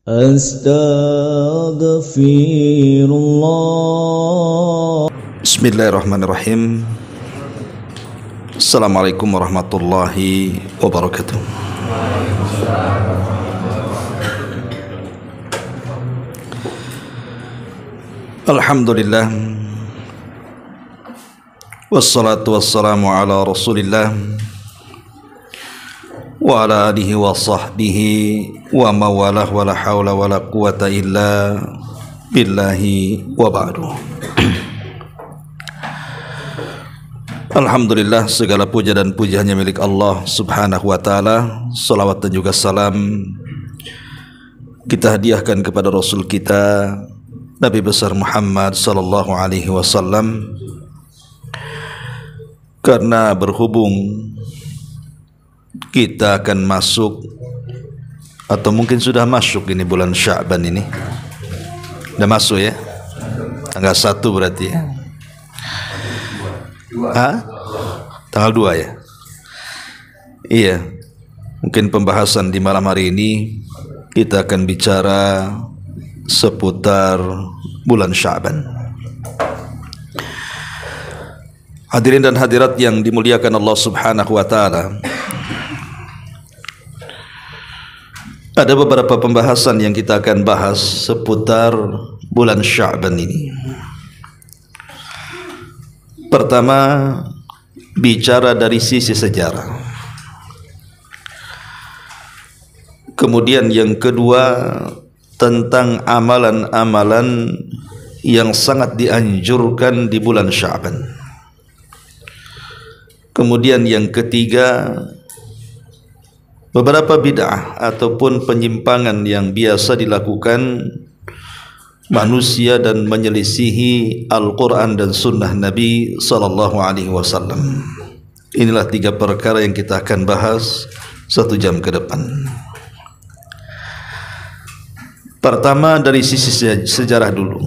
Astaghfirullah. Bismillahirrahmanirrahim. Assalamualaikum warahmatullahi wabarakatuh. Alhamdulillah, wassalatu wassalamu ala rasulillah wa ala alihi wa sahbihi wa mawalah wa la hawla wa la quwata illa billahi wa ba'du. Alhamdulillah, segala puja dan puji hanya milik Allah subhanahu wa ta'ala. Salawat dan juga salam kita hadiahkan kepada Rasul kita Nabi besar Muhammad sallallahu alaihi wasallam, karena berhubung kita akan masuk atau mungkin sudah masuk ini bulan Sya'ban ini. Sudah masuk ya? Tanggal 1 berarti ya? Tanggal 2 ya? Iya. Mungkin pembahasan di malam hari ini kita akan bicara seputar bulan Sya'ban. Hadirin dan hadirat yang dimuliakan Allah subhanahu wa ta'ala, ada beberapa pembahasan yang kita akan bahas seputar bulan Sya'ban ini. Pertama, bicara dari sisi sejarah. Kemudian yang kedua, tentang amalan-amalan yang sangat dianjurkan di bulan Sya'ban. Kemudian yang ketiga, beberapa bid'ah ataupun penyimpangan yang biasa dilakukan manusia dan menyelisihi Al-Quran dan Sunnah Nabi sallallahu alaihi wasallam. Inilah 3 perkara yang kita akan bahas 1 jam ke depan. Pertama, dari sisi sejarah dulu.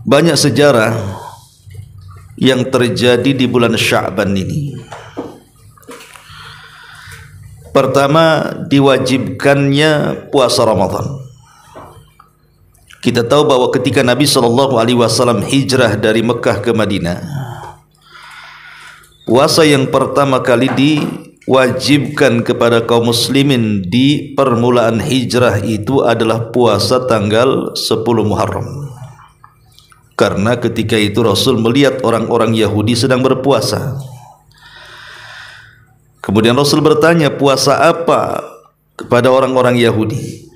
Banyak sejarah yang terjadi di bulan Sya'ban ini. Pertama, diwajibkannya puasa Ramadan. Kita tahu bahwa ketika Nabi SAW hijrah dari Mekah ke Madinah, puasa yang pertama kali diwajibkan kepada kaum muslimin di permulaan hijrah itu adalah puasa tanggal 10 Muharram. Karena ketika itu Rasul melihat orang-orang Yahudi sedang berpuasa. Kemudian Rasul bertanya, puasa apa kepada orang-orang Yahudi?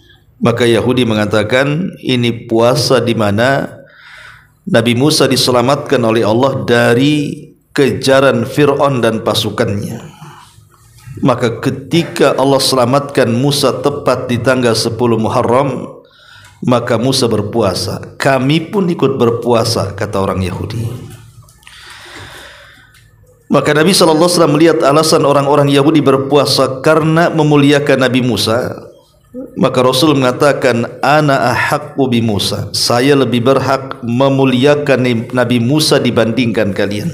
Maka Yahudi mengatakan, ini puasa di mana Nabi Musa diselamatkan oleh Allah dari kejaran Fir'aun dan pasukannya. Maka ketika Allah selamatkan Musa tepat di tanggal 10 Muharram, maka Musa berpuasa. Kami pun ikut berpuasa, kata orang Yahudi. Maka Nabi SAW melihat alasan orang-orang Yahudi berpuasa karena memuliakan Nabi Musa. Maka Rasul mengatakan, ana ahaqqu bi Musa, saya lebih berhak memuliakan Nabi Musa dibandingkan kalian.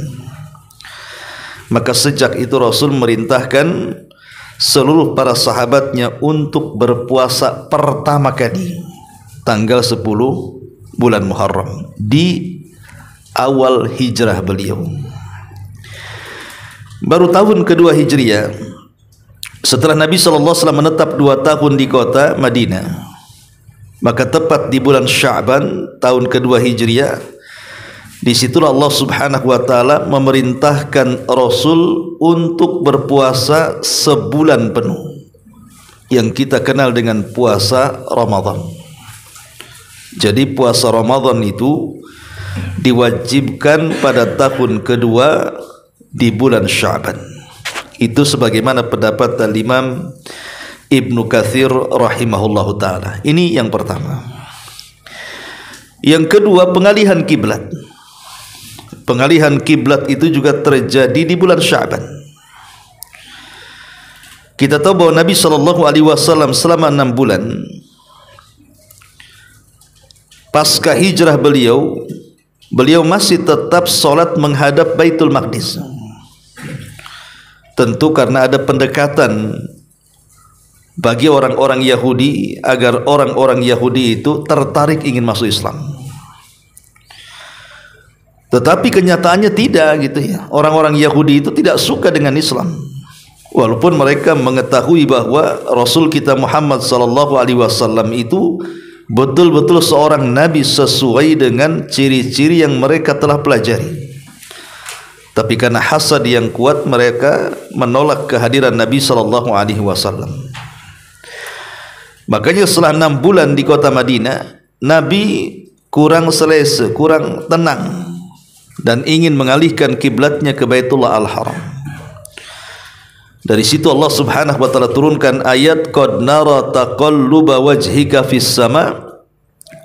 Maka sejak itu Rasul merintahkan seluruh para sahabatnya untuk berpuasa pertama kali tanggal 10 bulan Muharram di awal hijrah beliau. Baru tahun kedua Hijriah, setelah Nabi SAW menetap 2 tahun di kota Madinah, maka tepat di bulan Sya'ban tahun kedua Hijriah, disitulah Allah subhanahu wa ta'ala memerintahkan Rasul untuk berpuasa sebulan penuh, yang kita kenal dengan puasa Ramadan. Jadi puasa Ramadan itu diwajibkan pada tahun kedua di bulan Sya'ban. Itu sebagaimana pendapat Imam Ibnu Katsir rahimahullahu ta'ala. Ini yang pertama. Yang kedua, pengalihan kiblat. Pengalihan kiblat itu juga terjadi di bulan Sya'ban. Kita tahu bahwa Nabi SAW selama 6 bulan pasca hijrah beliau masih tetap sholat menghadap Baitul Maqdis. Tentu karena ada pendekatan bagi orang-orang Yahudi agar orang-orang Yahudi itu tertarik ingin masuk Islam. Tetapi kenyataannya tidak gitu ya. Orang-orang Yahudi itu tidak suka dengan Islam. Walaupun mereka mengetahui bahwa Rasul kita Muhammad sallallahu alaihi wasallam itu betul-betul seorang nabi sesuai dengan ciri-ciri yang mereka telah pelajari. Tapi karena hasad yang kuat, mereka menolak kehadiran Nabi sallallahu alaihi wasallam. Makanya setelah 6 bulan di kota Madinah, Nabi kurang selesa, kurang tenang, dan ingin mengalihkan kiblatnya ke Baitullah Al-Haram. Dari situ Allah Subhanahu wa taala turunkan ayat qad nara taqalluba wajhika fis sama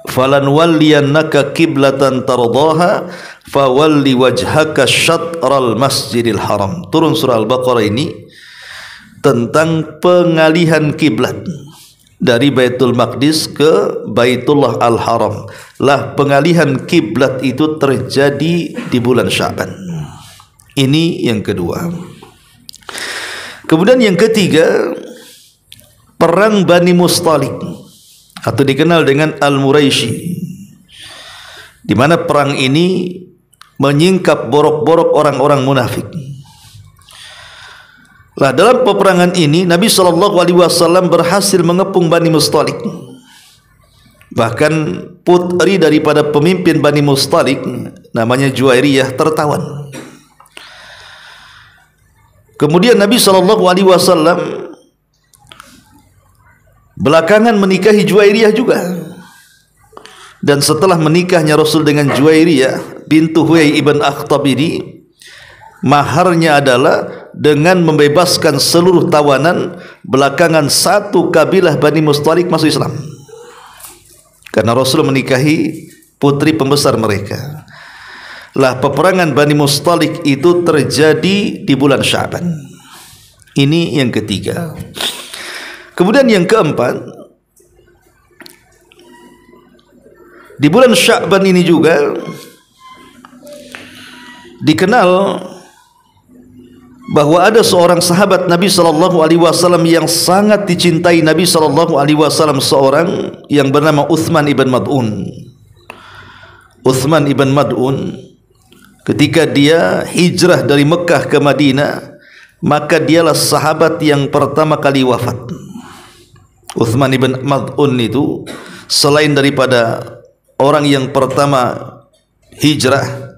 falanwalliyannaka qiblatan tardaha fawalli wajhaka syatral masjidil haram. Turun surah Al-Baqarah ini tentang pengalihan kiblat dari Baitul Maqdis ke Baitullah Al-Haram. Lah pengalihan kiblat itu terjadi di bulan Sya'ban. Ini yang kedua. Kemudian yang ketiga, perang Bani Mustalik atau dikenal dengan Al-Muraisi, di mana perang ini menyingkap borok-borok orang-orang munafik. Lah dalam peperangan ini Nabi SAW berhasil mengepung Bani Mustalik. Bahkan putri daripada pemimpin Bani Mustalik namanya Juwairiyah tertawan. Kemudian Nabi SAW belakangan menikahi Juwairiyah juga. Dan setelah menikahnya Rasul dengan Juwairiyah bintu Huyai ibn Akhtab ini, maharnya adalah dengan membebaskan seluruh tawanan. Belakangan satu kabilah Bani Mustalik masuk Islam karena Rasul menikahi putri pembesar mereka. Lah peperangan Bani Mustalik itu terjadi di bulan Sya'ban. Ini yang ketiga. Kemudian yang keempat, di bulan Sya'ban ini juga dikenal bahwa ada seorang sahabat Nabi SAW yang sangat dicintai Nabi SAW, seorang yang bernama Uthman ibn Mad'un. Uthman ibn Mad'un ketika dia hijrah dari Mekah ke Madinah, maka dialah sahabat yang pertama kali wafat. Uthman ibn Mad'un itu selain daripada orang yang pertama hijrah,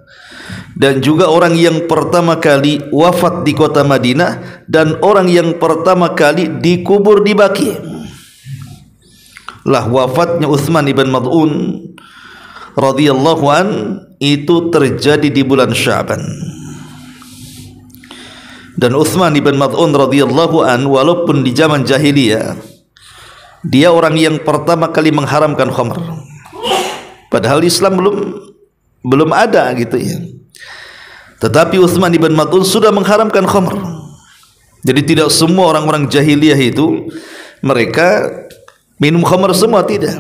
dan juga orang yang pertama kali wafat di kota Madinah, dan orang yang pertama kali dikubur di Baqi. Lah wafatnya Uthman ibn Mad'un radhiyallahu an itu terjadi di bulan Sya'ban. Dan Uthman ibn Mad'un radhiyallahu an walaupun di zaman jahiliyah dia orang yang pertama kali mengharamkan khamr, padahal Islam belum ada gitu ya. Tetapi Uthman ibn Mad'un sudah mengharamkan khamr. Jadi tidak semua orang-orang jahiliyah itu mereka minum khamr semua, tidak.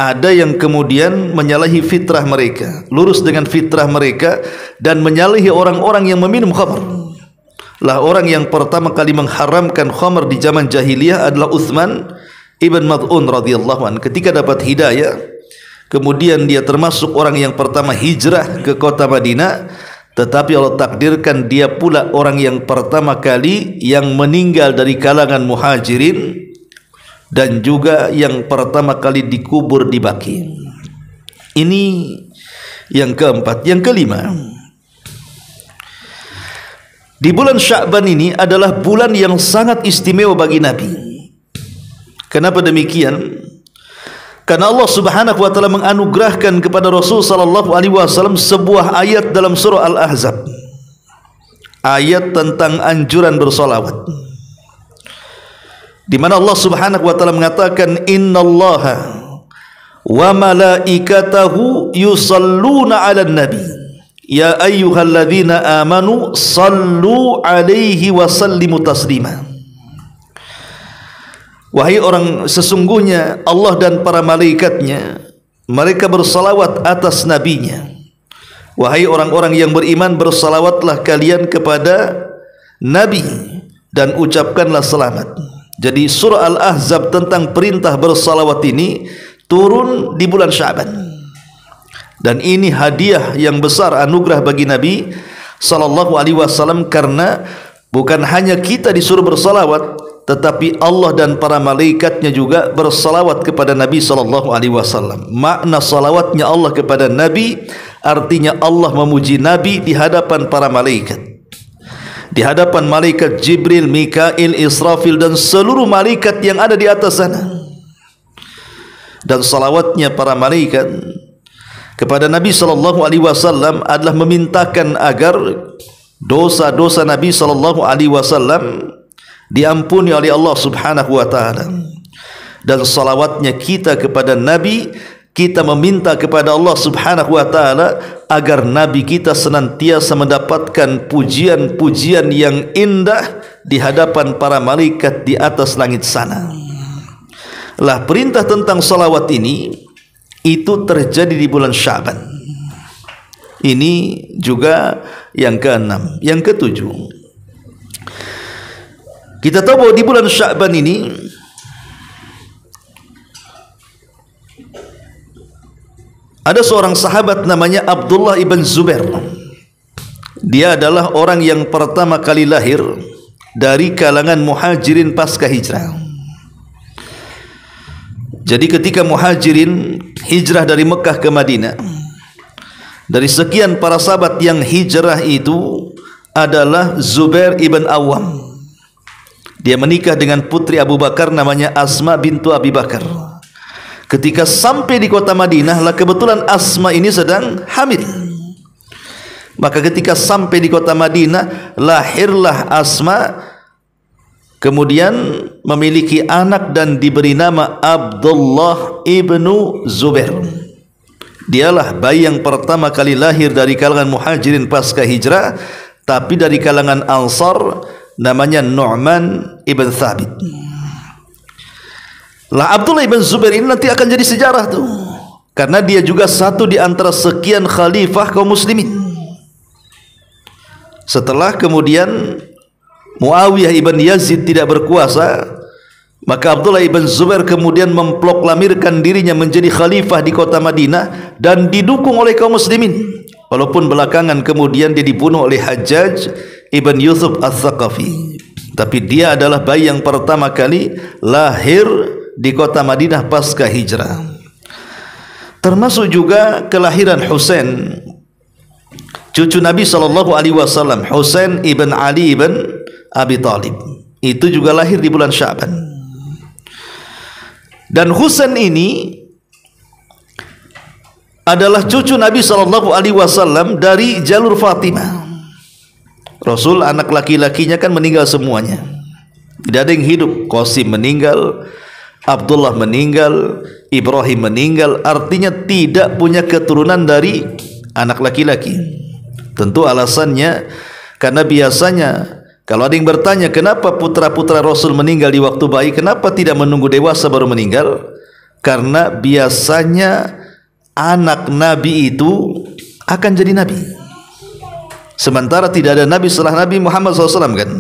Ada yang kemudian menyalahi fitrah mereka, lurus dengan fitrah mereka, dan menyalahi orang-orang yang meminum khamr. Lah orang yang pertama kali mengharamkan khamr di zaman jahiliyah adalah Uthman ibn Mad'un radhiyallahu anhu. Ketika dapat hidayah, kemudian dia termasuk orang yang pertama hijrah ke kota Madinah. Tetapi Allah takdirkan dia pula orang yang pertama kali yang meninggal dari kalangan muhajirin, dan juga yang pertama kali dikubur di Baqi. Ini yang keempat. Yang kelima, di bulan Sya'ban ini adalah bulan yang sangat istimewa bagi Nabi. Kenapa demikian? Karena Allah Subhanahu wa taala menganugerahkan kepada Rasul sallallahu alaihi wasallam sebuah ayat dalam surah Al-Ahzab. Ayat tentang anjuran bersolawat, di mana Allah Subhanahu wa taala mengatakan innallaha wa malaikatahu yusalluna 'alan nabi ya ayyuhalladzina amanu sallu 'alaihi wa sallimu taslima. Wahai orang, sesungguhnya Allah dan para malaikatnya mereka bersalawat atas nabinya. Wahai orang-orang yang beriman, bersalawatlah kalian kepada nabi dan ucapkanlah selamat. Jadi surah Al-Ahzab tentang perintah bersalawat ini turun di bulan Sya'ban. Dan ini hadiah yang besar, anugerah bagi Nabi sallallahu alaihi wasallam, karena bukan hanya kita disuruh bersalawat, tetapi Allah dan para malaikatnya juga bersalawat kepada Nabi sallallahu alaihi wasallam. Makna salawatnya Allah kepada Nabi artinya Allah memuji Nabi di hadapan para malaikat, di hadapan malaikat Jibril, Mikail, Israfil dan seluruh malaikat yang ada di atas sana. Dan salawatnya para malaikat kepada Nabi sallallahu alaihi wasallam adalah memintakan agar dosa-dosa Nabi sallallahu alaihi wasallam diampuni oleh Allah Subhanahu wa taala. Dan salawatnya kita kepada Nabi, kita meminta kepada Allah Subhanahu wa taala agar Nabi kita senantiasa mendapatkan pujian-pujian yang indah di hadapan para malaikat di atas langit sana. Lah perintah tentang salawat ini itu terjadi di bulan Sya'ban. Ini juga yang ke-6. Yang ke-7, kita tahu bahwa di bulan Sya'ban ini ada seorang sahabat namanya Abdullah ibn Zubair. Dia adalah orang yang pertama kali lahir dari kalangan muhajirin pasca hijrah. Jadi ketika muhajirin hijrah dari Mekah ke Madinah, dari sekian para sahabat yang hijrah itu adalah Zubair ibn Awam. Dia menikah dengan putri Abu Bakar namanya Asma bintu Abi Bakar. Ketika sampai di kota Madinah, lah kebetulan Asma ini sedang hamil. Maka ketika sampai di kota Madinah, lahirlah Asma, kemudian memiliki anak dan diberi nama Abdullah ibnu Zubair. Dialah bayi yang pertama kali lahir dari kalangan muhajirin pasca hijrah, tapi dari kalangan Ansar, namanya Nu'man ibn Thabit. Lah Abdullah ibn Zubair ini nanti akan jadi sejarah tuh, karena dia juga satu di antara sekian khalifah kaum muslimin. Setelah kemudian Muawiyah ibn Yazid tidak berkuasa, maka Abdullah ibn Zubair kemudian memproklamirkan dirinya menjadi khalifah di kota Madinah dan didukung oleh kaum muslimin. Walaupun belakangan kemudian dia dibunuh oleh Hajjaj ibn Yusuf al-Thaqafi, tapi dia adalah bayi yang pertama kali lahir di kota Madinah pasca hijrah. Termasuk juga kelahiran Husain, cucu Nabi SAW, Husain ibn Ali ibn Abi Talib. Itu juga lahir di bulan Sya'ban. Dan Husain ini adalah cucu Nabi SAW dari jalur Fatimah. Rasul anak laki-lakinya kan meninggal semuanya, tidak ada yang hidup. Qasim meninggal, Abdullah meninggal, Ibrahim meninggal. Artinya tidak punya keturunan dari anak laki-laki. Tentu alasannya karena biasanya kalau ada yang bertanya kenapa putra-putra Rasul meninggal di waktu bayi, kenapa tidak menunggu dewasa baru meninggal? Karena biasanya anak Nabi itu akan jadi Nabi, sementara tidak ada Nabi setelah Nabi Muhammad SAW kan.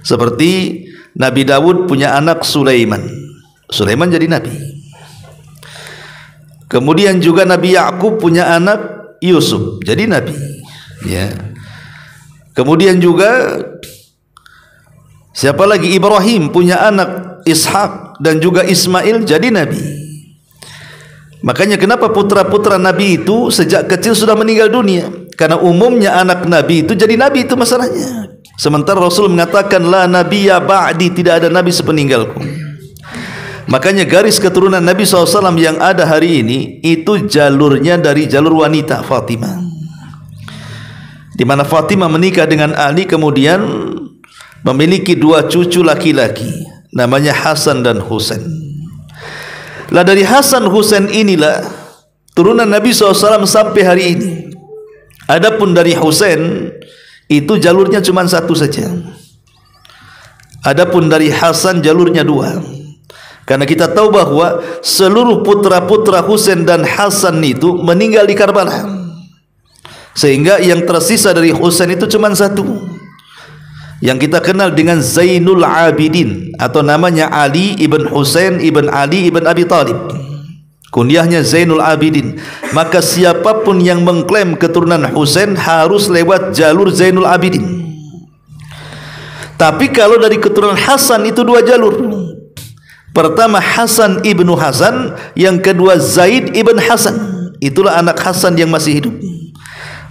Seperti Nabi Dawud punya anak Sulaiman, Sulaiman jadi Nabi. Kemudian juga Nabi Ya'qub punya anak Yusuf, jadi Nabi. Ya. Kemudian juga siapa lagi? Ibrahim punya anak Ishak dan juga Ismail, jadi Nabi. Makanya kenapa putra-putra Nabi itu sejak kecil sudah meninggal dunia? Karena umumnya anak Nabi itu jadi Nabi, itu masalahnya. Sementara Rasul mengatakan la nabiyya ba'di, tidak ada Nabi sepeninggalku. Makanya garis keturunan Nabi SAW yang ada hari ini itu jalurnya dari jalur wanita Fatimah, di mana Fatimah menikah dengan Ali, kemudian memiliki dua cucu laki-laki namanya Hasan dan Husain. Lah dari Hasan Husain inilah turunan Nabi SAW sampai hari ini. Adapun dari Husain itu jalurnya cuma satu saja. Adapun dari Hasan jalurnya dua. Karena kita tahu bahwa seluruh putra-putra Husain dan Hasan itu meninggal di Karbala, sehingga yang tersisa dari Husain itu cuma satu. yang kita kenal dengan Zainul Abidin, atau namanya Ali ibn Husain ibn Ali ibn Abi Talib, kunyahnya Zainul Abidin. Maka siapapun yang mengklaim keturunan Husain harus lewat jalur Zainul Abidin. Tapi kalau dari keturunan Hasan itu dua jalur. Pertama Hasan ibnu Hasan, yang kedua Zaid ibn Hasan. Itulah anak Hasan yang masih hidup.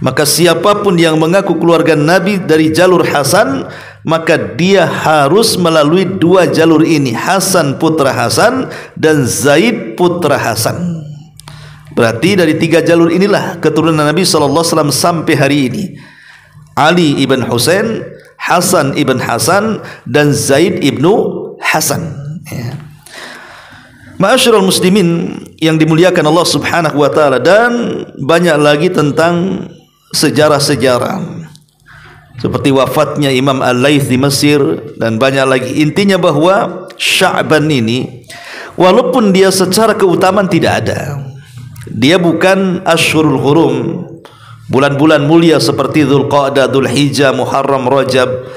Maka siapapun yang mengaku keluarga Nabi dari jalur Hasan, maka dia harus melalui dua jalur ini, Hasan putra Hasan dan Zaid putra Hasan. Berarti dari tiga jalur inilah keturunan Nabi SAW sampai hari ini. Ali ibn Husain, Hasan ibn Hasan, dan Zaid ibnu Hasan. Ya. Ma'asyiral muslimin yang dimuliakan Allah Subhanahu wa taala, dan banyak lagi tentang sejarah-sejarah seperti wafatnya Imam Al-Laits di Mesir dan banyak lagi. Intinya bahwa Sya'ban ini walaupun dia secara keutamaan tidak ada, dia bukan Ashhurul Hurum, bulan-bulan mulia seperti Dzulqa'dah, Dzulhijjah, Muharram, Rajab.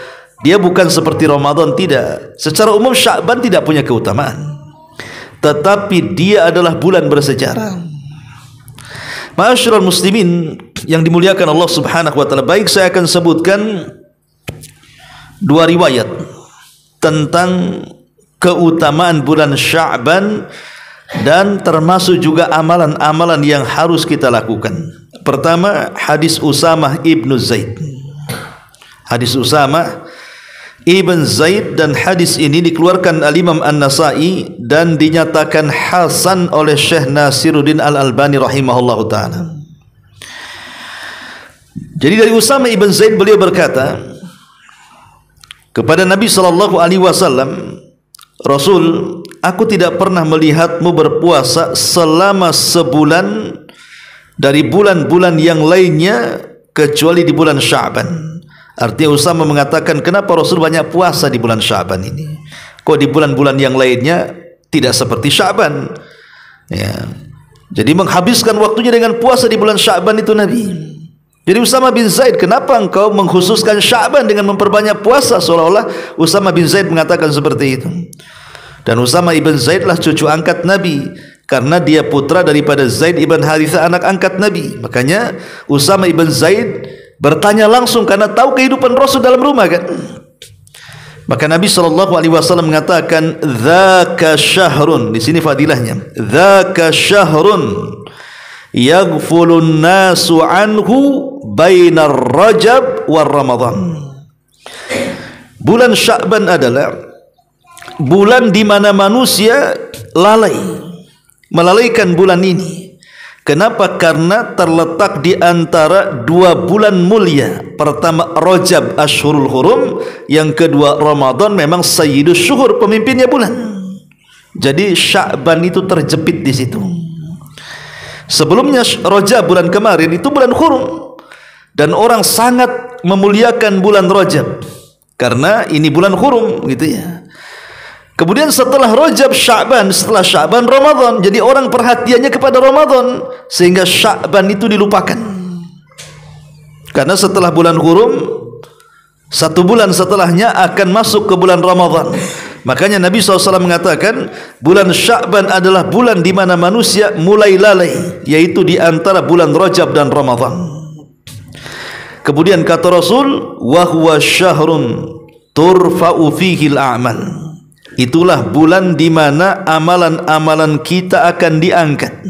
Dia bukan seperti Ramadan, tidak. Secara umum Sya'ban tidak punya keutamaan, tetapi dia adalah bulan bersejarah. Ma'asyiral muslimin yang dimuliakan Allah Subhanahu wa taala, baik saya akan sebutkan dua riwayat tentang keutamaan bulan Sya'ban dan termasuk juga amalan-amalan yang harus kita lakukan. Pertama, hadis Usamah ibnu Zaid. Hadis Usamah ibn Zaid, dan hadis ini dikeluarkan al-Imam An-Nasa'i dan dinyatakan hasan oleh Syekh Nasiruddin Al-Albani rahimahullahu ta'ala. Jadi dari Usamah ibn Zaid, beliau berkata kepada Nabi SAW, Rasul, aku tidak pernah melihatmu berpuasa selama sebulan dari bulan-bulan yang lainnya kecuali di bulan Sya'ban. Artinya Usamah mengatakan, kenapa Rasul banyak puasa di bulan Sya'ban ini? Kok di bulan-bulan yang lainnya tidak seperti Sya'ban? Ya. Jadi menghabiskan waktunya dengan puasa di bulan Sya'ban itu Nabi. Jadi Usamah bin Zaid, kenapa engkau mengkhususkan Sya'ban dengan memperbanyak puasa? Seolah-olah Usamah bin Zaid mengatakan seperti itu. Dan Usamah ibn Zaid lah cucu angkat Nabi, karena dia putra daripada Zaid ibn Harithah, anak angkat Nabi. Makanya Usamah ibn Zaid bertanya langsung karena tahu kehidupan Rasul dalam rumah kan. Maka Nabi SAW mengatakan, dzaka syahrun, di sini fadilahnya, dzaka syahrun yaghfulun nasu anhu bainar Rajab war Ramadan. Bulan Sya'ban adalah bulan di mana manusia melalaikan bulan ini. Kenapa? Karena terletak di antara dua bulan mulia. Pertama Rajab, Ashhurul Hurum, yang kedua Ramadan, memang Sayyidus Syuhur, pemimpinnya bulan. Jadi Sya'ban itu terjepit di situ. Sebelumnya Rajab, bulan kemarin, itu bulan Hurum, dan orang sangat memuliakan bulan Rajab karena ini bulan Hurum, gitu ya. Kemudian setelah Rajab Sya'ban, setelah Sya'ban Ramadan. Jadi orang perhatiannya kepada Ramadan, sehingga Sya'ban itu dilupakan. Karena setelah bulan Hurum, satu bulan setelahnya akan masuk ke bulan Ramadan. Makanya Nabi SAW mengatakan bulan Sya'ban adalah bulan di mana manusia mulai lalai, yaitu di antara bulan Rajab dan Ramadan. Kemudian kata Rasul, wa huwa syahrun turfa'u fihi al-a'mal. Itulah bulan di mana amalan-amalan kita akan diangkat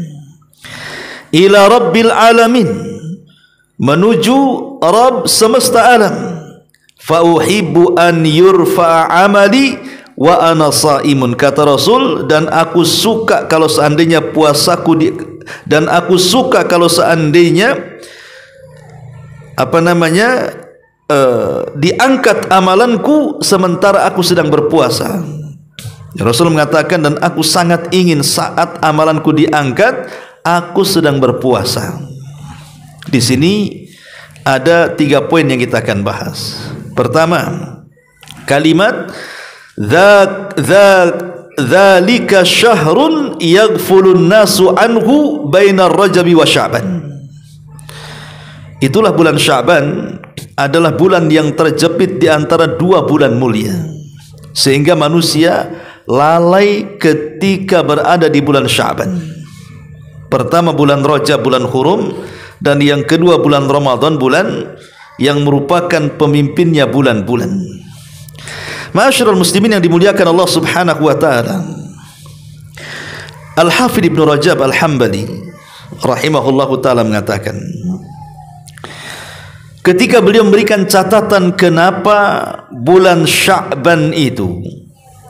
ila Rabbil Alamin, menuju Rabb semesta alam. Fa uhibbu an yurfa'a amali wa ana shaimun, kata Rasul, dan aku suka kalau seandainya puasaku dan aku suka kalau seandainya diangkat amalanku sementara aku sedang berpuasa. Rasul mengatakan, dan aku sangat ingin saat amalanku diangkat, aku sedang berpuasa. Di sini ada 3 poin yang kita akan bahas. Pertama, kalimat dzalika syahrun yaghfulun nasu anhu bainar Rajabi wa Sya'ban. Itulah bulan Sya'ban adalah bulan yang terjepit di antara dua bulan mulia, sehingga manusia lalai ketika berada di bulan Sya'ban. Pertama bulan Rajab, bulan Hurum, dan yang kedua bulan Ramadan, bulan yang merupakan pemimpinnya bulan-bulan. Ma'asyiral muslimin yang dimuliakan Allah Subhanahu wa taala, Al-Hafidz Ibnu Rajab Al-Hambali rahimahullahu taala mengatakan, ketika beliau memberikan catatan kenapa bulan Sya'ban itu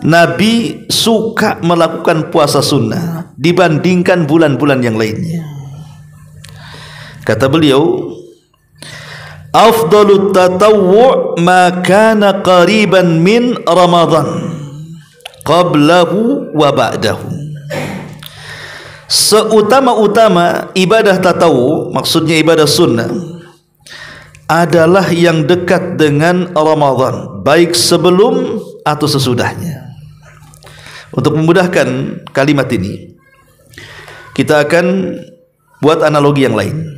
Nabi suka melakukan puasa sunnah dibandingkan bulan-bulan yang lainnya, kata beliau, afdalut tatawwu' ma kana qariban min Ramadan qablahu wa ba'dahu. Seutama-utama ibadah tatawu, maksudnya ibadah sunnah, adalah yang dekat dengan Ramadan, baik sebelum atau sesudahnya. Untuk memudahkan kalimat ini, kita akan buat analogi yang lain.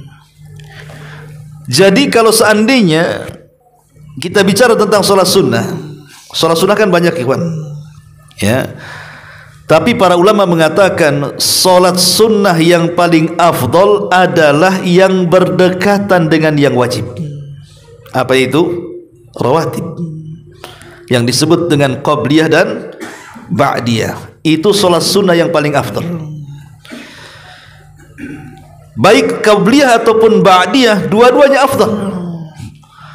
Jadi kalau seandainya kita bicara tentang sholat sunnah kan banyak, ikhwan, ya. Tapi para ulama mengatakan sholat sunnah yang paling afdol adalah yang berdekatan dengan yang wajib. Apa itu? Rawatib, yang disebut dengan qabliyah dan ba'diyah. Itu sholat sunnah yang paling afdol. Baik qabliyah ataupun ba'diyah, dua-duanya afdal.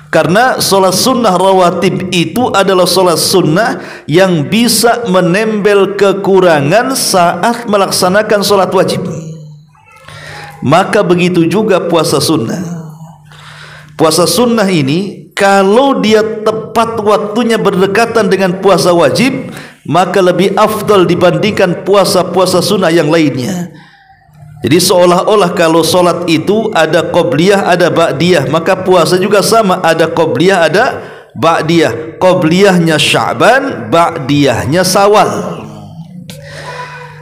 Karena sholat sunnah rawatib itu adalah sholat sunnah yang bisa menembel kekurangan saat melaksanakan sholat wajib. Maka begitu juga puasa sunnah. Puasa sunnah ini kalau dia tepat waktunya berdekatan dengan puasa wajib, maka lebih afdal dibandingkan puasa-puasa sunnah yang lainnya. Jadi seolah-olah kalau solat itu ada qobliyah, ada ba'diyah, maka puasa juga sama, ada qobliyah, ada ba'diyah. Qobliyahnya Sya'ban, ba'diyahnya Syawal.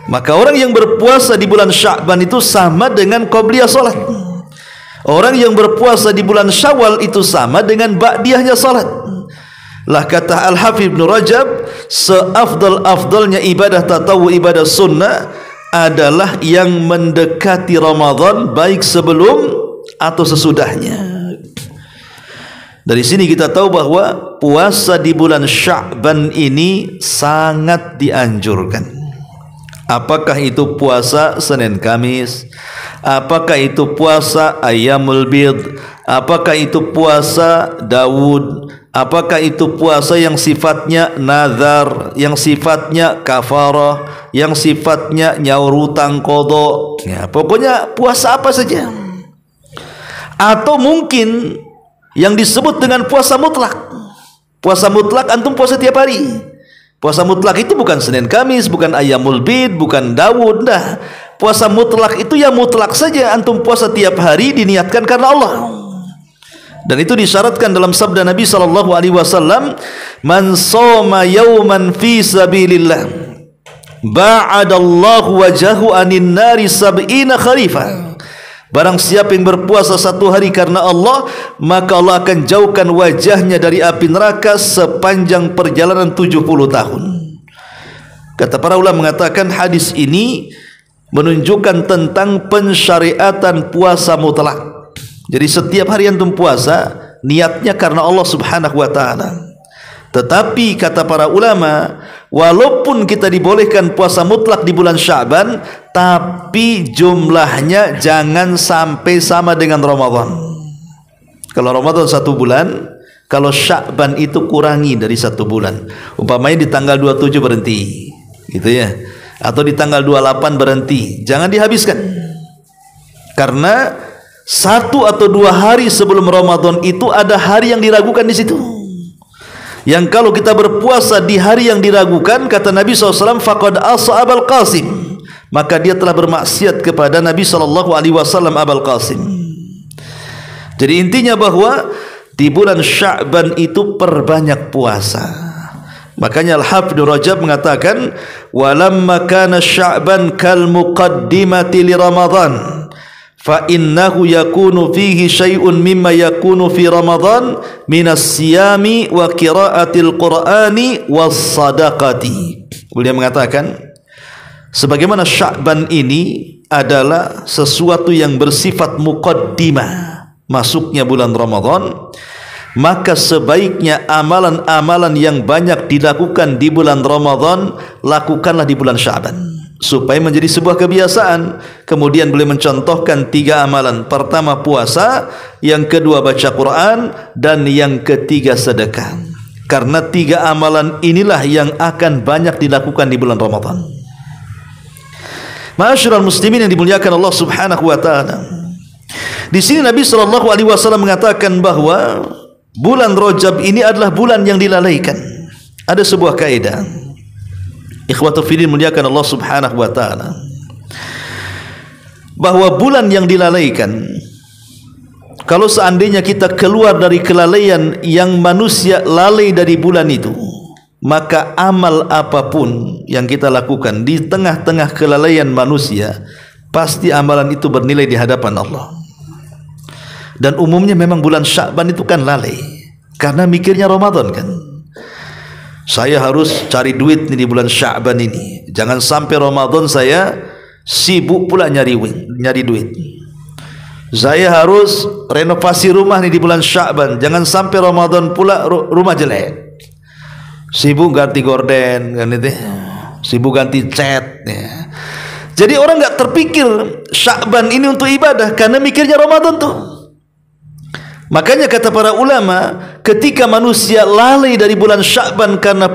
Maka orang yang berpuasa di bulan Sya'ban itu sama dengan qobliyah solat. Orang yang berpuasa di bulan Syawal itu sama dengan ba'diyahnya solat. Lah kata Al-Hafidz Ibnu Rajab, seafdal-afdalnya ibadah tatawu, ibadah sunnah adalah yang mendekati Ramadan, baik sebelum atau sesudahnya. Dari sini kita tahu bahwa puasa di bulan Sya'ban ini sangat dianjurkan. Apakah itu puasa Senin Kamis, apakah itu puasa Ayyamul Bid, apakah itu puasa Daud, apakah itu puasa yang sifatnya nazar, yang sifatnya kafarah, yang sifatnya nyaur hutang qadha, ya, pokoknya puasa apa saja. Atau mungkin yang disebut dengan puasa mutlak. Puasa mutlak antum puasa tiap hari. Puasa mutlak itu bukan Senin Kamis, bukan Ayyamul Bid, bukan Daud. Nah, puasa mutlak itu ya mutlak saja, antum puasa tiap hari diniatkan karena Allah. Dan itu disyaratkan dalam sabda Nabi sallallahu alaihi wasallam, "Man shoma yauman fi sabilillah, ba'adallahu wajhahu anin nari sab'ina kharifah." Barang siapa yang berpuasa satu hari karena Allah, maka Allah akan jauhkan wajahnya dari api neraka sepanjang perjalanan 70 tahun. Kata para ulama mengatakan hadis ini menunjukkan tentang pensyariatan puasa mutlak. Jadi setiap hari antum puasa niatnya karena Allah Subhanahu wa taala. Tetapi kata para ulama, walaupun kita dibolehkan puasa mutlak di bulan Sya'ban, tapi jumlahnya jangan sampai sama dengan Ramadan. Kalau Ramadan 1 bulan, kalau Sya'ban itu kurangi dari 1 bulan. Umpamanya di tanggal 27 berhenti, gitu ya. Atau di tanggal 28 berhenti. Jangan dihabiskan. Karena 1 atau 2 hari sebelum Ramadan itu ada hari yang diragukan di situ. Yang kalau kita berpuasa di hari yang diragukan, kata Nabi SAW, faqad asa Abul Qasim, maka dia telah bermaksiat kepada Nabi SAW Abul Qasim. Jadi intinya bahwa di bulan Sya'ban itu perbanyak puasa. Makanya Al-Hafidz Rajab mengatakan, walamma kana Sya'ban kal muqaddimati li Ramadan, fa innahu yakunu fihi syai'un mimma yakunu fi Ramadan minas siyami wa qiraatil Qur'ani was sadaqati. Beliau mengatakan sebagaimana Sya'ban ini adalah sesuatu yang bersifat muqaddimah masuknya bulan Ramadan, maka sebaiknya amalan-amalan yang banyak dilakukan di bulan Ramadan lakukanlah di bulan Sya'ban supaya menjadi sebuah kebiasaan. Kemudian beliau mencontohkan 3 amalan. Pertama puasa, yang kedua baca Quran, dan yang ketiga sedekah. Karena 3 amalan inilah yang akan banyak dilakukan di bulan Ramadan. Ma'asyiral muslimin yang dimuliakan Allah Subhanahu wa taala. Di sini Nabi sallallahu alaihi wasallam mengatakan bahwa bulan Rajab ini adalah bulan yang dilalaikan. Ada sebuah kaidah. Ikhwatu fillah muliakan Allah Subhanahu wa taala. Bahwa bulan yang dilalaikan, kalau seandainya kita keluar dari kelalaian yang manusia lalai dari bulan itu, maka amal apapun yang kita lakukan di tengah-tengah kelalaian manusia, pasti amalan itu bernilai di hadapan Allah. Dan umumnya memang bulan Sya'ban itu kan lalai, karena mikirnya Ramadan kan. Saya harus cari duit nih di bulan Sya'ban ini. Jangan sampai Ramadan saya sibuk pula nyari duit. Saya harus renovasi rumah nih di bulan Sya'ban. Jangan sampai Ramadan pula rumah jelek. Sibuk ganti gorden kan itu. Sibuk ganti cat ya. Jadi orang enggak terpikir Sya'ban ini untuk ibadah karena mikirnya Ramadan tuh. Makanya kata para ulama, ketika manusia lalai dari bulan Sya'ban karena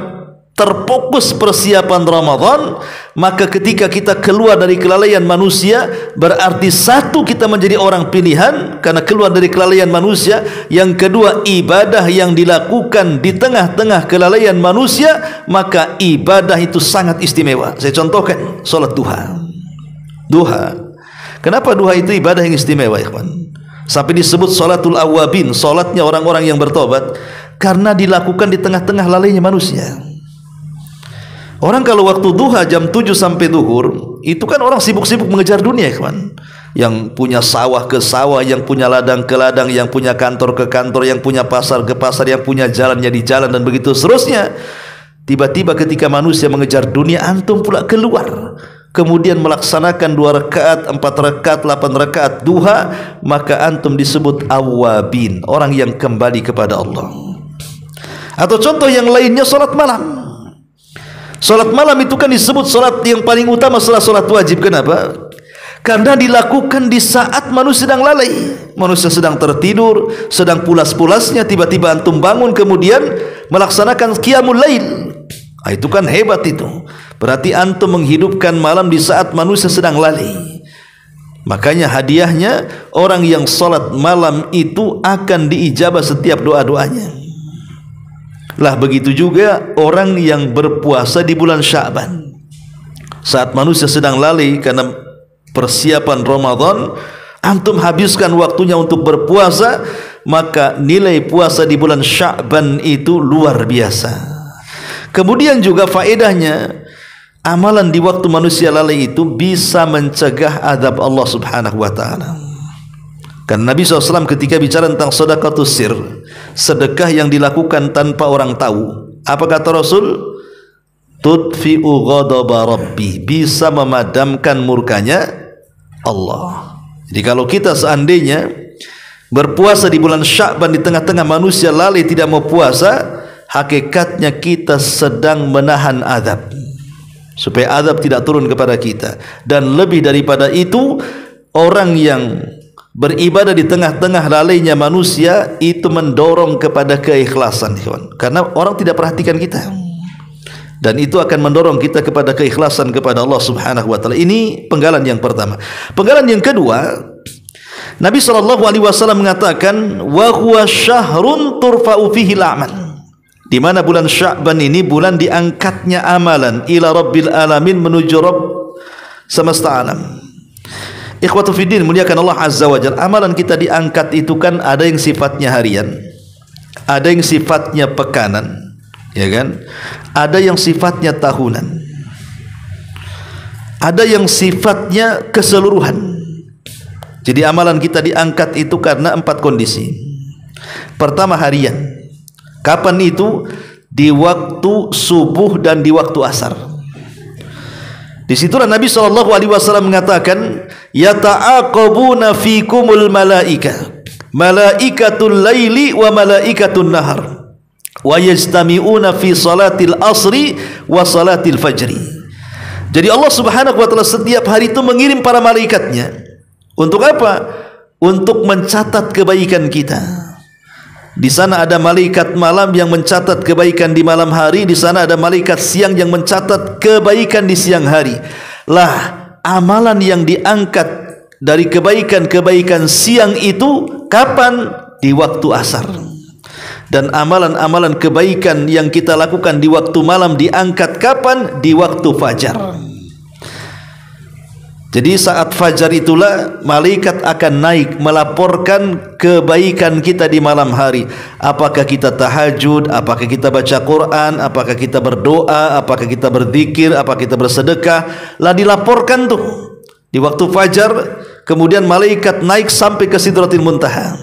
terfokus persiapan Ramadan, maka ketika kita keluar dari kelalaian manusia, berarti satu, kita menjadi orang pilihan karena keluar dari kelalaian manusia. Yang kedua, ibadah yang dilakukan di tengah-tengah kelalaian manusia, maka ibadah itu sangat istimewa. Saya contohkan salat duha. Kenapa duha itu ibadah yang istimewa, ikhwan? Sampai disebut salatul awabin, salatnya orang-orang yang bertobat, karena dilakukan di tengah-tengah lalainya manusia. Orang kalau waktu duha jam 7 sampai zuhur, itu kan orang sibuk-sibuk mengejar dunia, kawan. Yang punya sawah ke sawah, yang punya ladang ke ladang, yang punya kantor ke kantor, yang punya pasar ke pasar, yang punya jalannya di jalan, dan begitu seterusnya. Tiba-tiba ketika manusia mengejar dunia, antum pula keluar, kemudian melaksanakan 2 rakaat, 4 rakaat, 8 rakaat duha, maka antum disebut awabin, orang yang kembali kepada Allah. Atau contoh yang lainnya, salat malam. Salat malam itu kan disebut salat yang paling utama setelah salat wajib. Kenapa? Karena dilakukan di saat manusia sedang lalai, manusia sedang tertidur, sedang pulas-pulasnya, tiba-tiba antum bangun kemudian melaksanakan qiyamul lail. Itu kan hebat itu. Berarti antum menghidupkan malam di saat manusia sedang lalai. Makanya hadiahnya, orang yang salat malam itu akan diijabah setiap doa-doanya. Lah begitu juga orang yang berpuasa di bulan Sya'ban. Saat manusia sedang lalai karena persiapan Ramadan, antum habiskan waktunya untuk berpuasa, maka nilai puasa di bulan Sya'ban itu luar biasa. Kemudian juga faedahnya, amalan di waktu manusia lalai itu bisa mencegah azab Allah Subhanahu wa taala. Karena Nabi SAW ketika bicara tentang sedekatus sir, sedekah yang dilakukan tanpa orang tahu, apa kata Rasul? Tudfi'u ghadaba rabbi, bisa memadamkan murkanya Allah. Jadi kalau kita seandainya berpuasa di bulan Sya'ban di tengah-tengah manusia lalai tidak mau puasa, hakikatnya kita sedang menahan azab, supaya azab tidak turun kepada kita. Dan lebih daripada itu, orang yang beribadah di tengah-tengah lalainya manusia itu mendorong kepada keikhlasan, karena orang tidak perhatikan kita, dan itu akan mendorong kita kepada keikhlasan kepada Allah Subhanahu wa taala. Ini penggalan yang pertama. Penggalan yang kedua, Nabi SAW mengatakan, wa huwa syahrun turfa'u fihi al-a'mal, di mana bulan Sya'ban ini bulan diangkatnya amalan ila rabbil alamin, menuju Rabb semesta alam. Ikhwatu fiddin muliakan Allah Azza wa Jalla, amalan kita diangkat itu kan ada yang sifatnya harian, ada yang sifatnya pekanan, ya kan? Ada yang sifatnya tahunan, ada yang sifatnya keseluruhan. Jadi amalan kita diangkat itu karena 4 kondisi. Pertama, harian. Kapan itu? Di waktu subuh dan di waktu asar. Disitulah Nabi SAW mengatakan, yata'aqabuna fikumul malaika, malaikatul laili wa malaikatul nahar, wa yajtami'una fi salatil asri wa salatil fajri. Jadi Allah Subhanahu wa taala setiap hari itu mengirim para malaikatnya. Untuk apa? Untuk mencatat kebaikan kita. Di sana ada malaikat malam yang mencatat kebaikan di malam hari, di sana ada malaikat siang yang mencatat kebaikan di siang hari. Lah, amalan yang diangkat dari kebaikan-kebaikan siang itu kapan? Di waktu asar. Dan amalan-amalan kebaikan yang kita lakukan di waktu malam diangkat kapan? Di waktu fajar. Jadi saat fajar itulah malaikat akan naik melaporkan kebaikan kita di malam hari. Apakah kita tahajud, apakah kita baca Quran, apakah kita berdoa, apakah kita berzikir, apakah kita bersedekah. Lah dilaporkan tuh di waktu fajar. Kemudian malaikat naik sampai ke Sidratil Muntaha.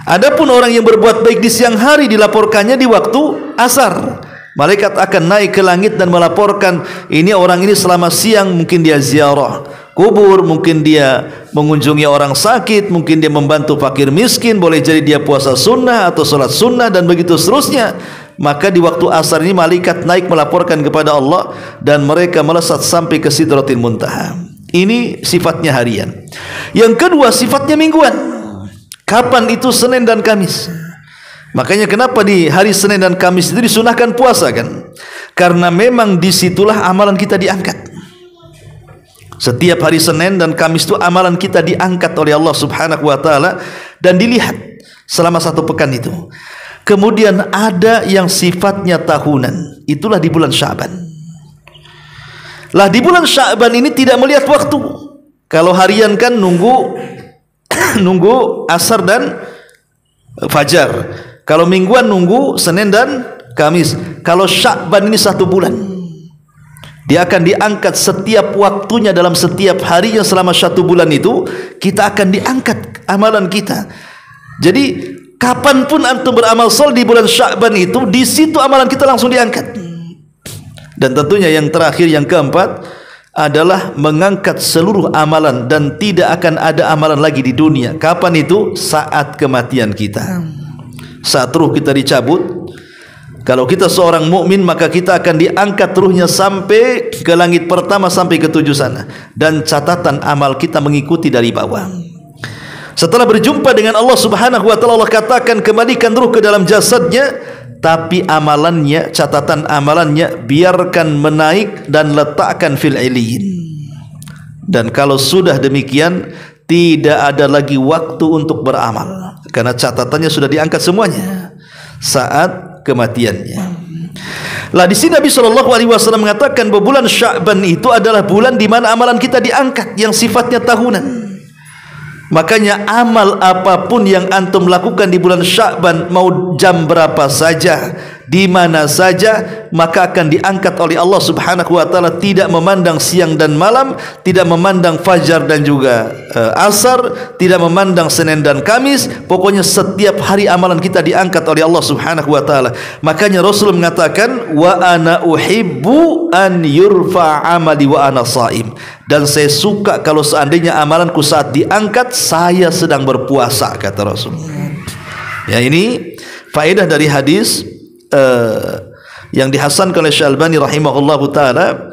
Adapun orang yang berbuat baik di siang hari dilaporkannya di waktu asar. Malaikat akan naik ke langit dan melaporkan, ini orang ini selama siang mungkin dia ziarah kubur, mungkin dia mengunjungi orang sakit, mungkin dia membantu fakir miskin, boleh jadi dia puasa sunnah atau sholat sunnah dan begitu seterusnya. Maka di waktu asar ini malaikat naik melaporkan kepada Allah dan mereka melesat sampai ke Sidratil Muntaha. Ini sifatnya harian. Yang kedua, sifatnya mingguan. Kapan itu? Senin dan Kamis. Makanya kenapa di hari Senin dan Kamis itu disunahkan puasa kan? Karena memang disitulah amalan kita diangkat. Setiap hari Senin dan Kamis itu amalan kita diangkat oleh Allah Subhanahu wa taala dan dilihat selama 1 pekan itu. Kemudian ada yang sifatnya tahunan. Itulah di bulan Sya'ban. Lah di bulan Sya'ban ini tidak melihat waktu. Kalau harian kan nunggu asar dan fajar. Kalau mingguan nunggu Senin dan Kamis. Kalau Sya'ban ini 1 bulan. Dia akan diangkat setiap waktunya dalam setiap harinya selama 1 bulan itu. Kita akan diangkat amalan kita. Jadi kapanpun antum beramal soleh di bulan Sya'ban itu, di situ amalan kita langsung diangkat. Dan tentunya yang terakhir, yang keempat adalah mengangkat seluruh amalan dan tidak akan ada amalan lagi di dunia. Kapan itu? Saat kematian kita. Saat ruh kita dicabut, kalau kita seorang mukmin maka kita akan diangkat ruhnya sampai ke langit pertama sampai ke 7 sana, dan catatan amal kita mengikuti dari bawah. Setelah berjumpa dengan Allah Subhanahu wa taala, Allah katakan kembalikan ruh ke dalam jasadnya, tapi amalannya, catatan amalannya biarkan menaik dan letakkan fil iliyin. Dan kalau sudah demikian, tidak ada lagi waktu untuk beramal, karena catatannya sudah diangkat semuanya saat kematiannya. Lah di sini Nabi SAW mengatakan bahwa bulan Sya'ban itu adalah bulan di mana amalan kita diangkat yang sifatnya tahunan. Makanya amal apapun yang antum lakukan di bulan Sya'ban, mau jam berapa saja, di mana saja, maka akan diangkat oleh Allah Subhanahu wa taala, tidak memandang siang dan malam, tidak memandang fajar dan juga asar, tidak memandang Senin dan Kamis. Pokoknya setiap hari amalan kita diangkat oleh Allah Subhanahu wa taala. Makanya Rasul mengatakan, wa ana uhibbu an yurfa amali wa ana shaim. Dan saya suka kalau seandainya amalanku saat diangkat saya sedang berpuasa, kata Rasul. Ya, ini faedah dari hadis yang dihasankan oleh Syalbani rahimahullahu taala,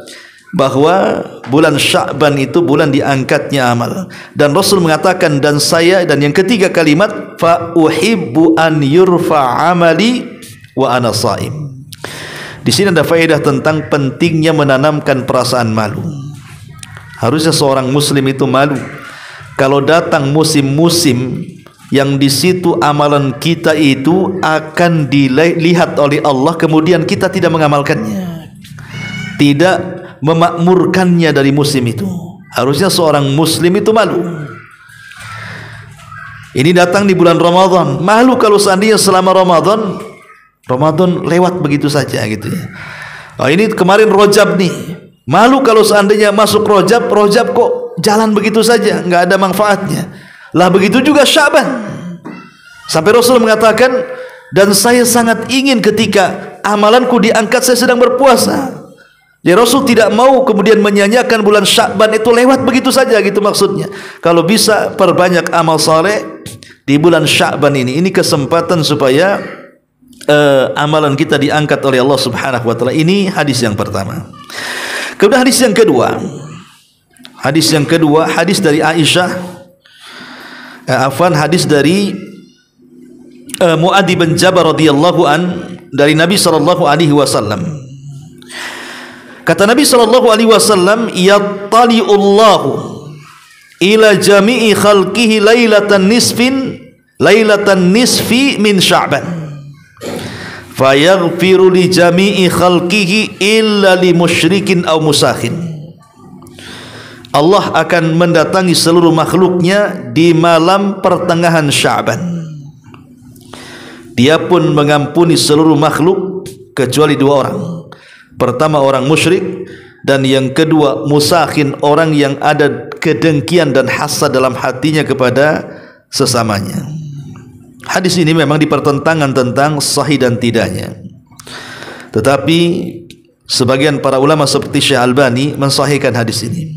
bahwa bulan Sya'ban itu bulan diangkatnya amal. Dan Rasul mengatakan, dan saya, dan yang ketiga kalimat, fa uhibbu an yurfa amali wa ana shaim. Di sini ada faedah tentang pentingnya menanamkan perasaan malu. Harusnya seorang muslim itu malu kalau datang musim-musim yang di situ amalan kita itu akan dilihat oleh Allah, kemudian kita tidak mengamalkannya, tidak memakmurkannya dari musim itu. Harusnya seorang muslim itu malu. Ini datang di bulan Ramadan, malu kalau seandainya selama Ramadan lewat begitu saja gitu ya. Oh, ini kemarin Rajab nih, malu kalau seandainya masuk Rajab kok jalan begitu saja, nggak ada manfaatnya. Lah begitu juga Sya'ban. Sampai Rasul mengatakan, dan saya sangat ingin ketika amalanku diangkat saya sedang berpuasa. Ya, Rasul tidak mau kemudian menyanyiakan bulan Sya'ban itu lewat begitu saja, gitu maksudnya. Kalau bisa perbanyak amal saleh di bulan Sya'ban ini. Ini kesempatan supaya amalan kita diangkat oleh Allah Subhanahu wa taala. Ini hadis yang pertama. Kemudian hadis yang kedua. Hadis yang kedua, hadis dari Aisyah. Hadis dari Mu'adz bin Jabal radhiyallahu an dari Nabi sallallahu alaihi wasallam. Kata Nabi sallallahu alaihi wasallam, "Yattali'ullahu ila jami'i khalqihi lailatan nisfi min Sya'ban. Fayaghfiru li jami'i khalqihi illa li musyrikin aw musakhin." Allah akan mendatangi seluruh makhluknya di malam pertengahan Sya'ban. Dia pun mengampuni seluruh makhluk kecuali dua orang. Pertama orang musyrik, dan yang kedua musakhin, orang yang ada kedengkian dan hasad dalam hatinya kepada sesamanya. Hadis ini memang dipertentangkan tentang sahih dan tidaknya. Tetapi sebagian para ulama seperti Syekh Albani mensahihkan hadis ini.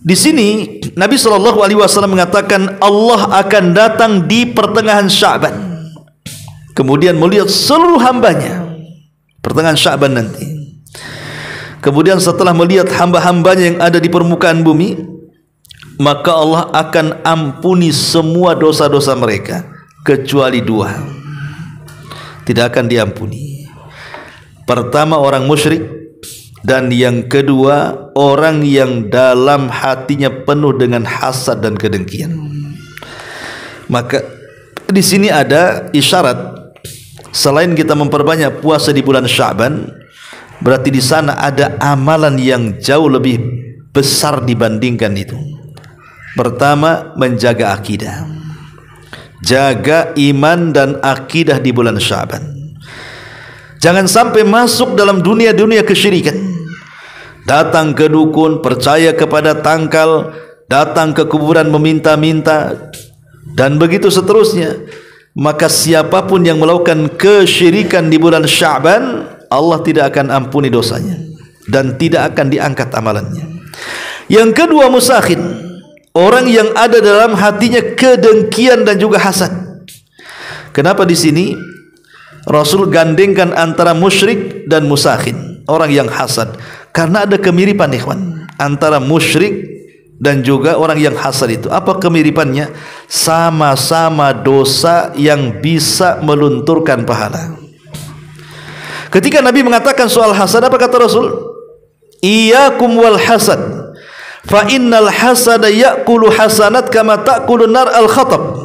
Di sini Nabi SAW mengatakan Allah akan datang di pertengahan Sya'ban, kemudian melihat seluruh hambanya pertengahan Sya'ban nanti. Kemudian setelah melihat hamba-hambanya yang ada di permukaan bumi, maka Allah akan ampuni semua dosa-dosa mereka kecuali dua. Tidak akan diampuni. Pertama orang musyrik, dan yang kedua orang yang dalam hatinya penuh dengan hasad dan kedengkian. Maka di sini ada isyarat, selain kita memperbanyak puasa di bulan Sya'ban, berarti di sana ada amalan yang jauh lebih besar dibandingkan itu. Pertama, menjaga akidah. Jaga iman dan akidah di bulan Sya'ban. Jangan sampai masuk dalam dunia-dunia kesyirikan. Datang ke dukun, percaya kepada tangkal, datang ke kuburan meminta-minta, dan begitu seterusnya. Maka siapapun yang melakukan kesyirikan di bulan Sya'ban, Allah tidak akan ampuni dosanya dan tidak akan diangkat amalannya. Yang kedua musakhin, orang yang ada dalam hatinya kedengkian dan juga hasad. Kenapa di sini Rasul gandengkan antara musyrik dan musakhin, orang yang hasad? Karena ada kemiripan ikhwan antara musyrik dan juga orang yang hasad itu. Apa kemiripannya? Sama-sama dosa yang bisa melunturkan pahala. Ketika Nabi mengatakan soal hasad, apa kata Rasul? Iyyakum wal hasad, fa innal hasada ya'kulu hasanat kama ta'kulu nar al khatab.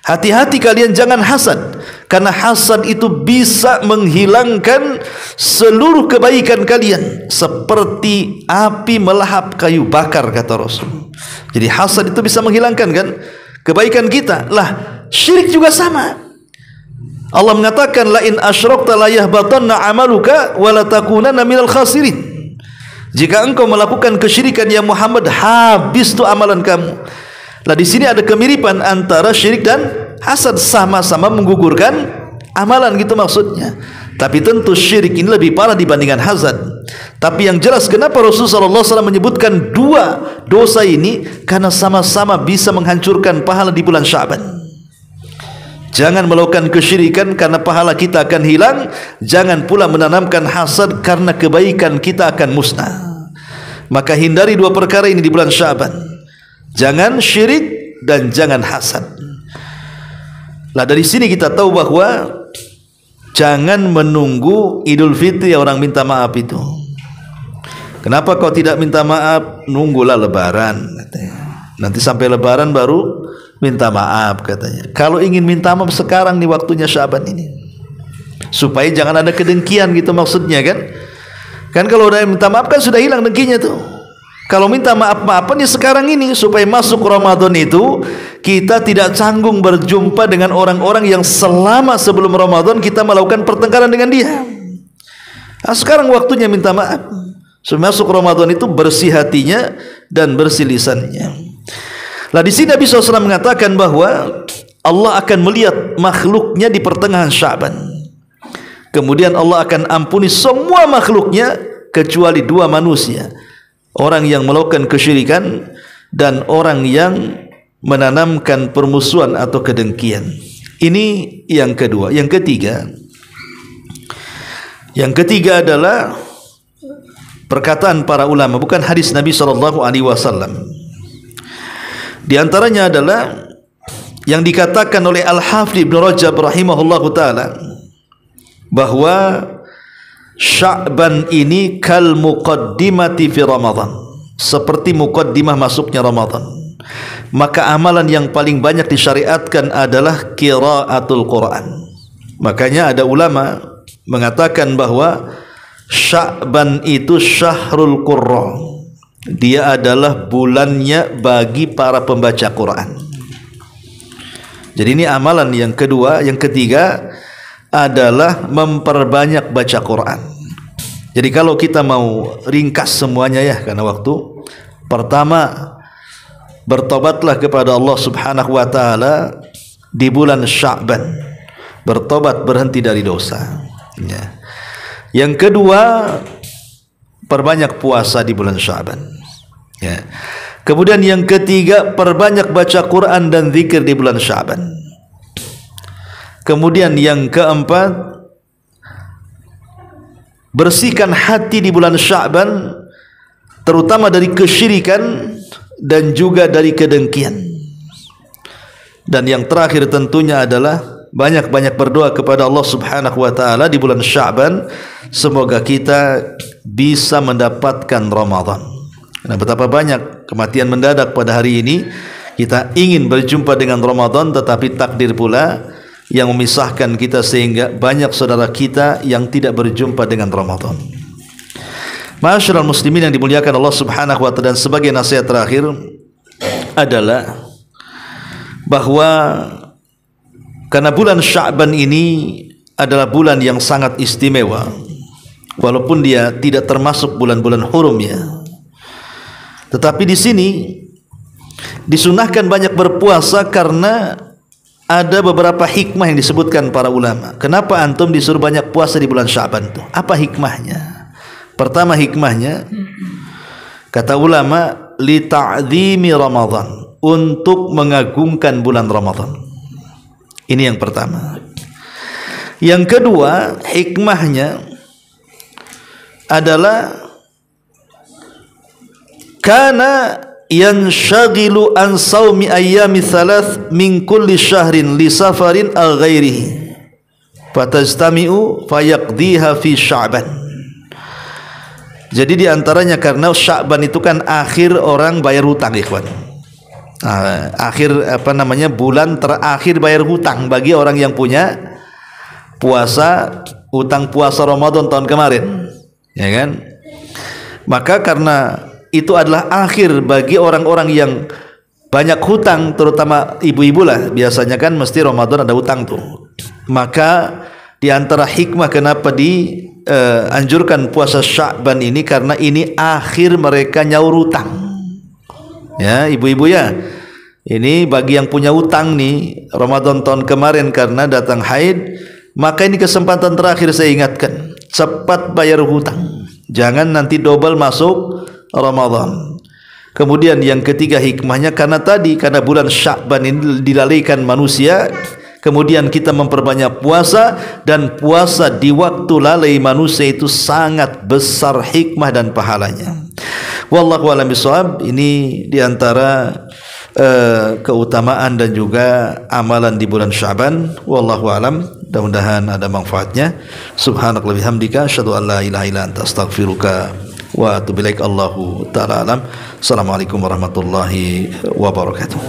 Hati-hati kalian jangan hasad, karena hasad itu bisa menghilangkan seluruh kebaikan kalian seperti api melahap kayu bakar, kata Rasul. Jadi hasad itu bisa menghilangkan kan kebaikan kita. Lah syirik juga sama. Allah mengatakan la in asyrakta la yahbatanna amaluka wa la takunanna minal khasirin. Jika engkau melakukan kesyirikan ya Muhammad, habis tu amalan kamu. Lah di sini ada kemiripan antara syirik dan hasad, sama-sama menggugurkan amalan, gitu maksudnya. Tapi tentu syirik ini lebih parah dibandingkan hasad. Tapi yang jelas kenapa Rasulullah SAW menyebutkan dua dosa ini, karena sama-sama bisa menghancurkan pahala di bulan Sya'ban. Jangan melakukan kesyirikan karena pahala kita akan hilang. Jangan pula menanamkan hasad karena kebaikan kita akan musnah. Maka hindari dua perkara ini di bulan Sya'ban. Jangan syirik dan jangan hasad. Lah dari sini kita tahu bahwa jangan menunggu Idul Fitri orang minta maaf itu. Kenapa kau tidak minta maaf? Nunggulah Lebaran katanya. Nanti sampai Lebaran baru minta maaf katanya. Kalau ingin minta maaf sekarang nih waktunya Sya'ban ini, supaya jangan ada kedengkian, gitu maksudnya kan. Kan kalau udah minta maaf kan sudah hilang dengkinya tuh. Kalau minta maaf-maafan ya sekarang ini, supaya masuk Ramadan itu kita tidak canggung berjumpa dengan orang-orang yang selama sebelum Ramadan kita melakukan pertengkaran dengan dia. Nah, sekarang waktunya minta maaf Masuk Ramadan itu bersih hatinya dan bersih lisannya. Lah di sini Nabi SAW mengatakan bahwa Allah akan melihat makhluknya di pertengahan Sya'ban. Kemudian Allah akan ampuni semua makhluknya kecuali dua manusia. Orang yang melakukan kesyirikan dan orang yang menanamkan permusuhan atau kedengkian. Ini yang kedua. Yang ketiga adalah perkataan para ulama, bukan hadis Nabi SAW. Di antaranya adalah yang dikatakan oleh Al-Hafidz Ibnu Rajab rahimahullahu taala bahwa Sya'ban ini kal muqaddimati fi Ramadan, seperti muqaddimah masuknya Ramadan. Maka amalan yang paling banyak disyariatkan adalah qiraatul Quran. Makanya ada ulama mengatakan bahwa Sya'ban itu syahrul qurra. Dia adalah bulannya bagi para pembaca Quran. Jadi ini amalan yang kedua. Yang ketiga adalah memperbanyak baca Quran. Jadi kalau kita mau ringkas semuanya ya karena waktu, pertama, bertobatlah kepada Allah Subhanahu wa taala di bulan Sya'ban. Bertobat, berhenti dari dosa. Ya. Yang kedua, perbanyak puasa di bulan Sya'ban. Ya. Kemudian yang ketiga, perbanyak baca Quran dan zikir di bulan Sya'ban. Kemudian yang keempat, bersihkan hati di bulan Sya'ban, terutama dari kesyirikan dan juga dari kedengkian. Dan yang terakhir tentunya adalah banyak-banyak berdoa kepada Allah Subhanahu wa taala di bulan Sya'ban, semoga kita bisa mendapatkan Ramadan. Nah, betapa banyak kematian mendadak pada hari ini. Kita ingin berjumpa dengan Ramadan, tetapi takdir pula yang memisahkan kita sehingga banyak saudara kita yang tidak berjumpa dengan Ramadan. Ma'asyiral muslimin yang dimuliakan Allah Subhanahu wa taala, dan sebagai nasihat terakhir adalah bahwa karena bulan Sya'ban ini adalah bulan yang sangat istimewa, walaupun dia tidak termasuk bulan-bulan hurum ya. Tetapi di sini disunahkan banyak berpuasa karena ada beberapa hikmah yang disebutkan para ulama. Kenapa antum disuruh banyak puasa di bulan Sya'ban itu? Apa hikmahnya? Pertama hikmahnya, kata ulama, li ta'zimi Ramadan, untuk mengagungkan bulan Ramadan. Ini yang pertama. Yang kedua, hikmahnya adalah kana yanshaghilu an saumi ayyami thalath min kulli syahrin li safarin al ghairihi fatastami'u fayaqdiha fi Sya'ban. Jadi diantaranya karena Sya'ban itu kan akhir orang bayar hutang, ikhwan. Akhir bulan terakhir bayar hutang bagi orang yang punya puasa, hutang puasa Ramadan tahun kemarin, ya kan? Maka karena itu adalah akhir bagi orang-orang yang banyak hutang, terutama ibu-ibu lah, biasanya kan mesti Ramadan ada hutang tuh. Maka di antara hikmah kenapa dianjurkan puasa Sya'ban ini, karena ini akhir mereka nyaur hutang. Ya, ibu-ibu ya. Ini bagi yang punya hutang nih, Ramadan tahun kemarin karena datang haid, maka ini kesempatan terakhir saya ingatkan, cepat bayar hutang. Jangan nanti double masuk Ramadan. Kemudian yang ketiga hikmahnya karena bulan Sya'ban ini dilalaikan manusia, kemudian kita memperbanyak puasa, dan puasa di waktu lalai manusia itu sangat besar hikmah dan pahalanya. Wallahu a'lam bishawab. Ini diantara keutamaan dan juga amalan di bulan Sya'ban. Wallahu a'lam. Mudah-mudahan ada manfaatnya. Subhanakallahumma wa bihamdika asyhadu an la ilaha illa anta astaghfiruka wa atubu ilaik. Allahu ta'ala alam. Assalamualaikum warahmatullahi wabarakatuh.